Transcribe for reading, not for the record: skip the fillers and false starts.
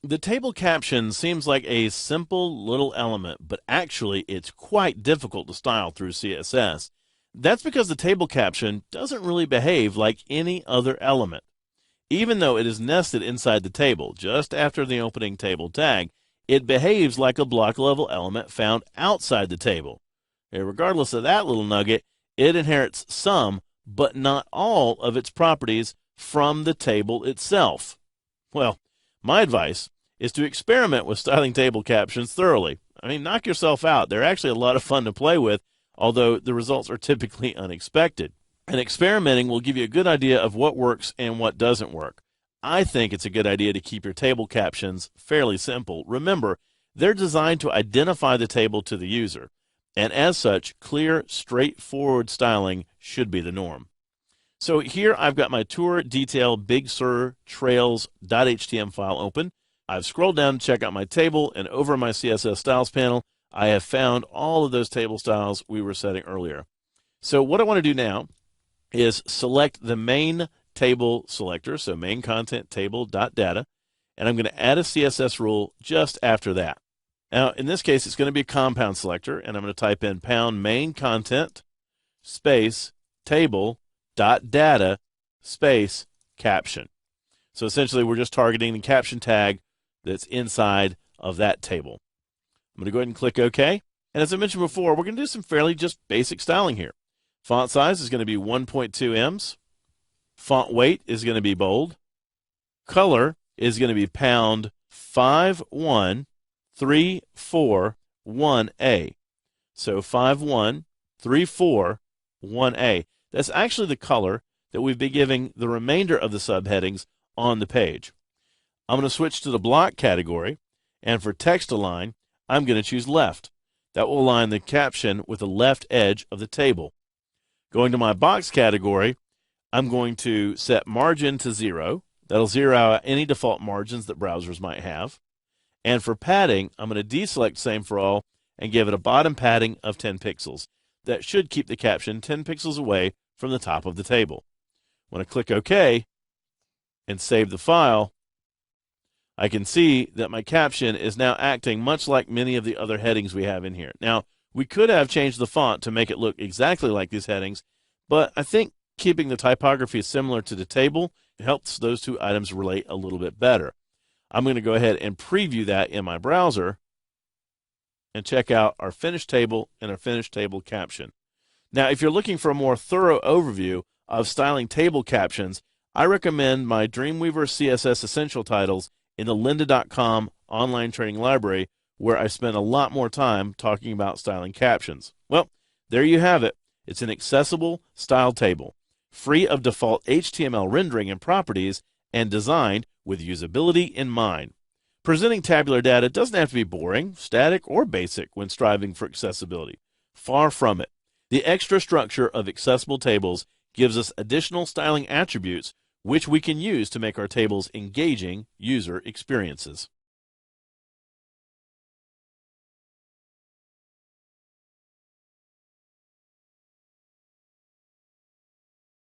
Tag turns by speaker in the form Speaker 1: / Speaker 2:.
Speaker 1: The table caption seems like a simple little element, but actually it's quite difficult to style through CSS. That's because the table caption doesn't really behave like any other element. Even though it is nested inside the table, just after the opening table tag, it behaves like a block level element found outside the table. And regardless of that little nugget, it inherits some, but not all, of its properties from the table itself. Well, my advice is to experiment with styling table captions thoroughly. Knock yourself out. They're actually a lot of fun to play with, although the results are typically unexpected. And experimenting will give you a good idea of what works and what doesn't work. I think it's a good idea to keep your table captions fairly simple. Remember, they're designed to identify the table to the user, and as such, clear, straightforward styling should be the norm. So here I've got my tour detail Big Sur trails.html file open. I've scrolled down to check out my table, and over my CSS styles panel, I have found all of those table styles we were setting earlier. So what I want to do now is select the main table selector, so main content table.data, and I'm going to add a CSS rule just after that. Now, in this case, it's going to be a compound selector, and I'm going to type in pound main content space table.data space caption. So essentially, we're just targeting the caption tag that's inside of that table. I'm going to go ahead and click OK. And as I mentioned before, we're going to do some fairly just basic styling here. Font size is going to be 1.2 ems. Font weight is going to be bold. Color is going to be pound 51341A. So 51341A. That's actually the color that we've been giving the remainder of the subheadings on the page. I'm going to switch to the block category, and for text align, I'm going to choose left. That will align the caption with the left edge of the table. Going to my box category, I'm going to set margin to 0. That'll zero out any default margins that browsers might have. And for padding, I'm going to deselect same for all and give it a bottom padding of 10 pixels. That should keep the caption 10 pixels away from the top of the table. When I click OK and save the file, I can see that my caption is now acting much like many of the other headings we have in here. Now, we could have changed the font to make it look exactly like these headings, but I think keeping the typography similar to the table helps those two items relate a little bit better. I'm going to go ahead and preview that in my browser and check out our finished table and our finished table caption. Now, if you're looking for a more thorough overview of styling table captions, I recommend my Dreamweaver CSS Essential Titles in the lynda.com online training library, where I spent a lot more time talking about styling captions. Well, there you have it. It's an accessible style table, free of default HTML rendering and properties, and designed with usability in mind. Presenting tabular data doesn't have to be boring, static, or basic when striving for accessibility. Far from it. The extra structure of accessible tables gives us additional styling attributes which we can use to make our tables engaging user experiences.